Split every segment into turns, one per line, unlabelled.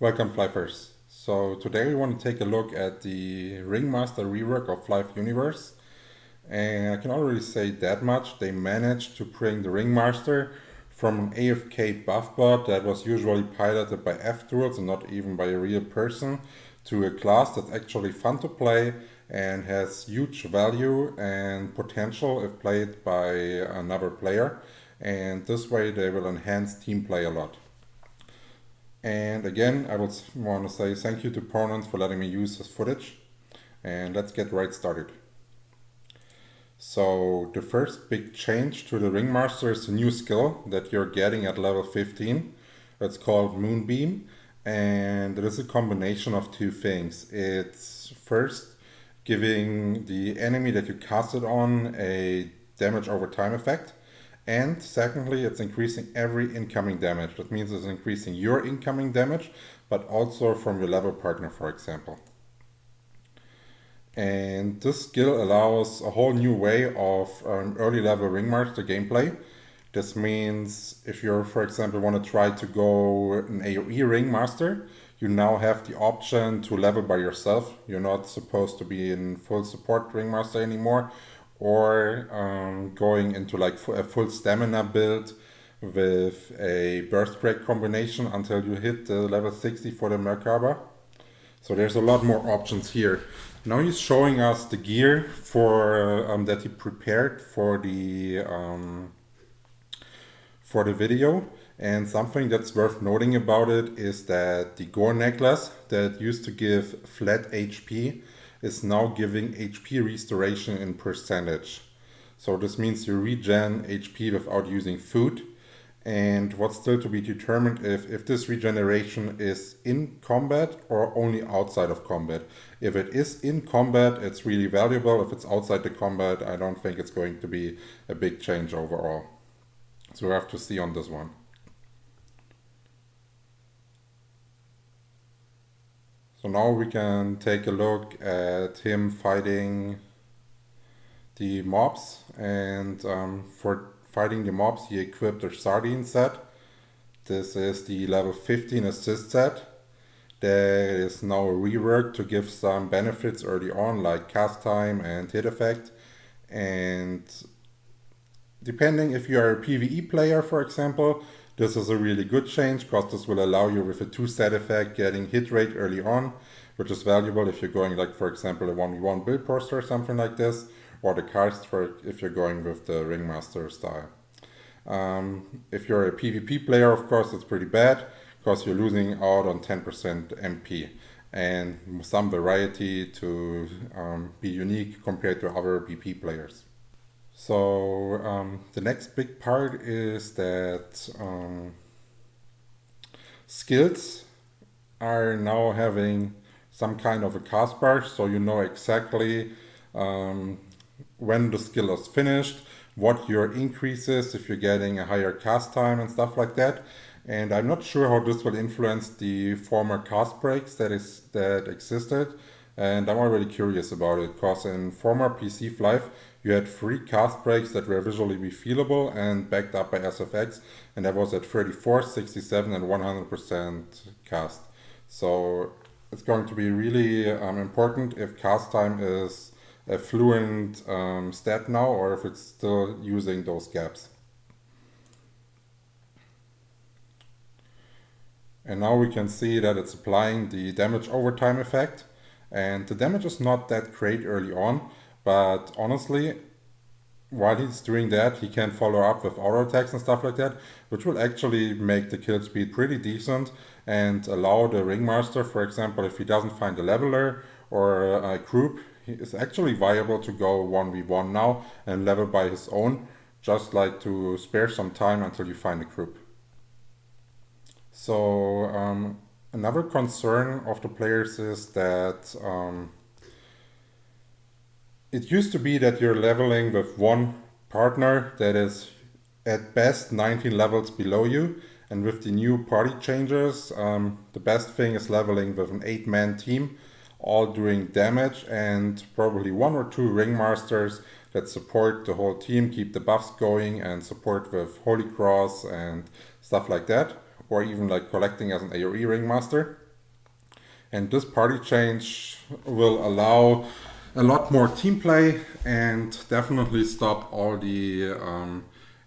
Welcome Flyffers. So today we want to take a look at the Ringmaster Rework of Flyff universe. And I can already say that much. They managed to bring the Ringmaster from an AFK buff bot that was usually piloted by F-tools and not even by a real person to a class that's actually fun to play and has huge value and potential if played by another player. And this way they will enhance team play a lot. And again, I would want to say thank you to Pwnance for letting me use this footage. And let's get right started. So the first big change to the Ringmaster is a new skill that you're getting at level 15. It's called Moonbeam, and it is a combination of two things. It's first giving the enemy that you cast it on a damage over time effect. And secondly, it's increasing every incoming damage. That means it's increasing your incoming damage, but also from your level partner, for example. And this skill allows a whole new way of early level Ringmaster gameplay. This means if you, for example, want to try to go an AoE Ringmaster, you now have the option to level by yourself. You're not supposed to be in full support Ringmaster anymore, or going into like a full stamina build with a burst break combination until you hit the level 60 for the Merkaba. So there's a lot more options here. Now he's showing us the gear for that he prepared for the video. And something that's worth noting about it is that the Gore necklace that used to give flat HP is now giving HP restoration in percentage. So this means you regen HP without using food. And what's still to be determined if this regeneration is in combat or only outside of combat. If it is in combat, it's really valuable. If it's outside the combat, I don't think it's going to be a big change overall. So we have to see on this one. So now we can take a look at him fighting the mobs, and for fighting the mobs he equipped a Sardine set. This is the level 15 assist set. There is now a rework to give some benefits early on, like cast time and hit effect. And depending if you are a PvE player, for example, this is a really good change because this will allow you with a 2-set effect getting hit rate early on, which is valuable if you're going like, for example, a 1v1 build poster or something like this, or the cast for if you're going with the Ringmaster style. If you're a PvP player, of course, it's pretty bad because you're losing out on 10% MP and some variety to be unique compared to other PP players. So the next big part is that skills are now having some kind of a cast bar, so you know exactly when the skill is finished, what your increase is if you're getting a higher cast time and stuff like that. And I'm not sure how this will influence the former cast breaks that existed. And I'm already curious about it, because in former PC Flyff, you had 3 cast breaks that were visually be feelable and backed up by SFX, and that was at 34, 67, and 100% cast. So it's going to be really important if cast time is a fluent stat now, or if it's still using those gaps. And now we can see that it's applying the damage over time effect. And the damage is not that great early on, but honestly, while he's doing that, he can follow up with auto attacks and stuff like that, which will actually make the kill speed pretty decent and allow the Ringmaster, for example, if he doesn't find a leveler or a group, it's actually viable to go 1v1 now and level by his own, just like to spare some time until you find a group. So another concern of the players is that it used to be that you're leveling with one partner that is at best 19 levels below you, and with the new party changes, the best thing is leveling with an 8-man team, all doing damage, and probably 1 or 2 Ringmasters that support the whole team, keep the buffs going, and support with Holy Cross and stuff like that, or even like collecting as an AoE Ringmaster. And this party change will allow a lot more team play and definitely stop all the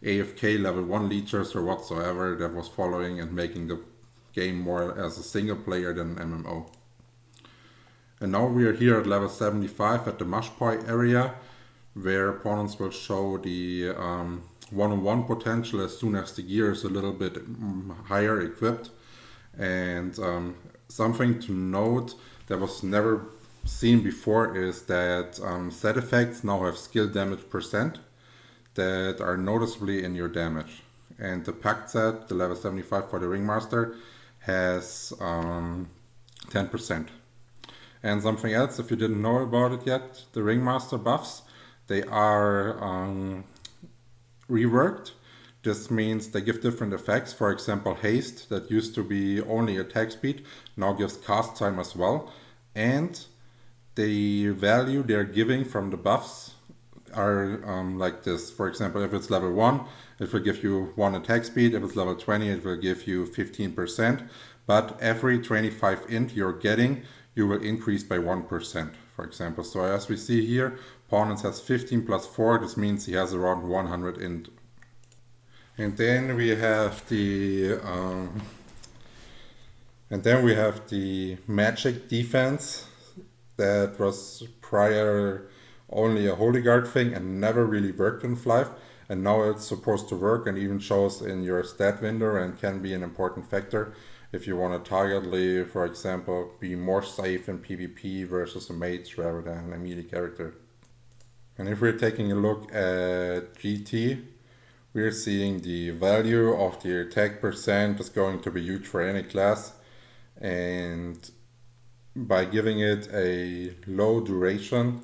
AFK level 1 leechers or whatsoever that was following and making the game more as a single player than an MMO. And now we are here at level 75 at the Mushpoi area, where opponents will show the one-on-one potential as soon as the gear is a little bit higher equipped. And something to note that was never seen before is that set effects now have skill damage percent that are noticeably in your damage. And the pact set, the level 75 for the Ringmaster, has 10%. And something else, if you didn't know about it yet, the Ringmaster buffs, they are reworked. This means they give different effects. For example, haste, that used to be only attack speed, now gives cast time as well. And the value they're giving from the buffs are like this. For example, if it's level 1, it will give you 1 attack speed. If it's level 20, it will give you 15%. But every 25 int you're getting, you will increase by 1%, for example. So as we see here, Pwnance has 15 plus 4. This means he has around 100 int. And then we have the magic defense that was prior only a Holy Guard thing and never really worked in Flyff. And now it's supposed to work and even shows in your stat window and can be an important factor if you want to targetly, for example, be more safe in PvP versus a mage rather than a melee character. And if we're taking a look at GT, we're seeing the value of the attack percent is going to be huge for any class. And by giving it a low duration,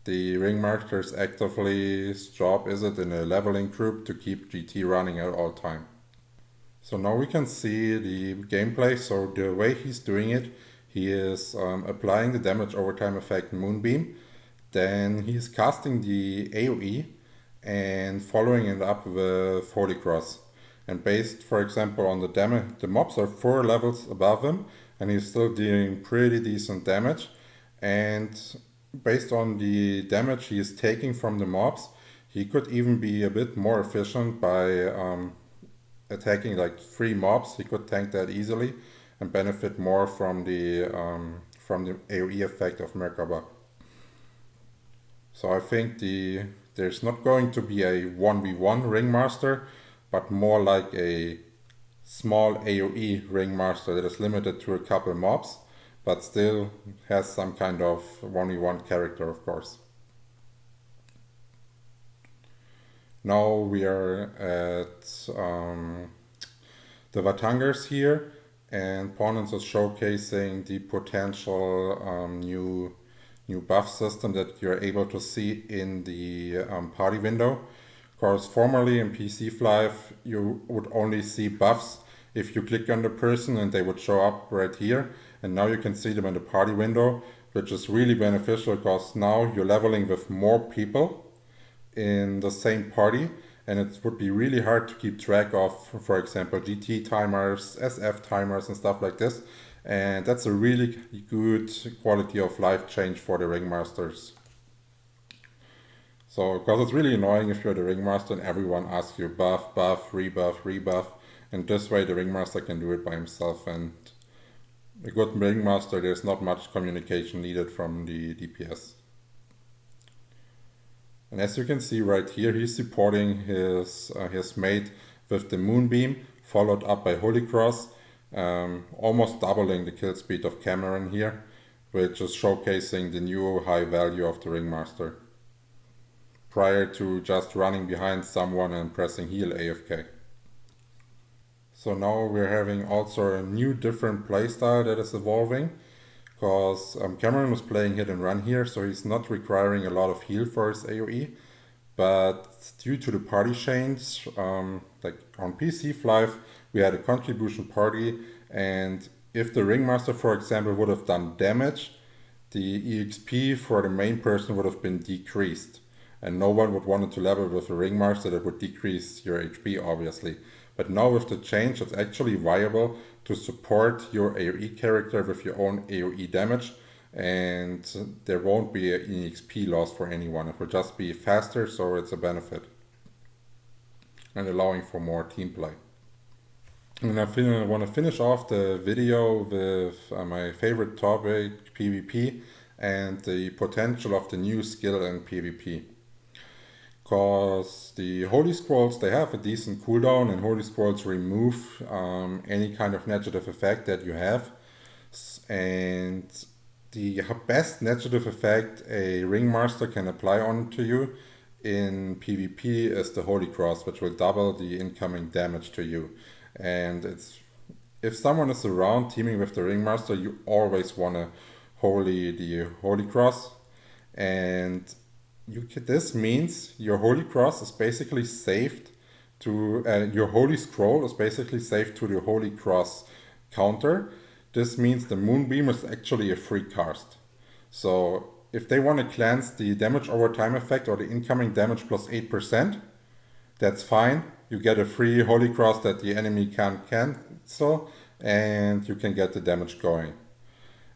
the Ringmaster's active's job is it in a leveling group to keep GT running at all time. So now we can see the gameplay. So the way he's doing it, he is applying the damage over time effect Moonbeam. Then he's casting the AoE and following it up with Holy Cross. And based, for example, on the damage, the mobs are 4 levels above him and he's still doing pretty decent damage. And based on the damage he is taking from the mobs, he could even be a bit more efficient by attacking like 3 mobs. He could tank that easily and benefit more from the AoE effect of Merkaba. So I think there's not going to be a 1v1 Ringmaster, but more like a small AoE Ringmaster that is limited to a couple mobs, but still has some kind of 1v1 character, of course. Now we are at the Vatangers here, and Pwnance is showcasing the potential new buff system that you're able to see in the party window. Of course, formerly in PC Flyff, you would only see buffs if you click on the person and they would show up right here. And now you can see them in the party window, which is really beneficial because now you're leveling with more people in the same party, and it would be really hard to keep track of, for example, GT timers, SF timers and stuff like this. And that's a really good quality of life change for the Ringmasters. So, because it's really annoying if you're the Ringmaster and everyone asks you buff, buff, rebuff, rebuff, and this way the Ringmaster can do it by himself. And a good Ringmaster, there's not much communication needed from the DPS. And as you can see right here, he's supporting his mate with the Moonbeam, followed up by Holy Cross, almost doubling the kill speed of Cameron here, which is showcasing the new high value of the Ringmaster, prior to just running behind someone and pressing heal AFK. So now we're having also a new different playstyle that is evolving, because Cameron was playing hit and run here, so he's not requiring a lot of heal for his AoE, but due to the party change, like on PC Flyff, we had a contribution party, and if the Ringmaster, for example, would have done damage, the EXP for the main person would have been decreased, and no one would want to level with a Ringmaster that would decrease your HP, obviously. But now with the change, it's actually viable to support your AoE character with your own AoE damage, and there won't be an EXP loss for anyone. It will just be faster, so it's a benefit, and allowing for more team play. And I want to finish off the video with my favorite topic, PvP, and the potential of the new skill in PvP. Because the Holy Scrolls, they have a decent cooldown, and Holy Scrolls remove any kind of negative effect that you have. And the best negative effect a Ringmaster can apply onto you in PvP is the Holy Cross, which will double the incoming damage to you. And if someone is around teaming with the Ringmaster, you always want to the Holy Cross. And this means your Holy Cross is basically saved to, your Holy Scroll is basically saved to the Holy Cross counter. This means the Moonbeam is actually a free cast. So if they want to cleanse the damage over time effect or the incoming damage plus 8%, that's fine. You get a free Holy Cross that the enemy can't cancel, and you can get the damage going.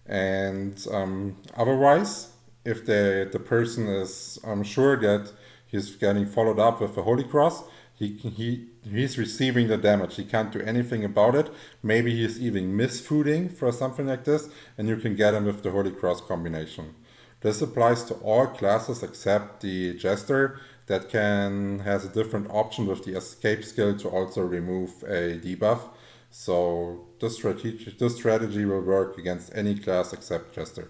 And otherwise, if the person is sure that he's getting followed up with a Holy Cross, he's receiving the damage. He can't do anything about it. Maybe he's even misfooding for something like this, and you can get him with the Holy Cross combination. This applies to all classes except the Jester, that has a different option with the escape skill to also remove a debuff. So this strategy will work against any class except Jester.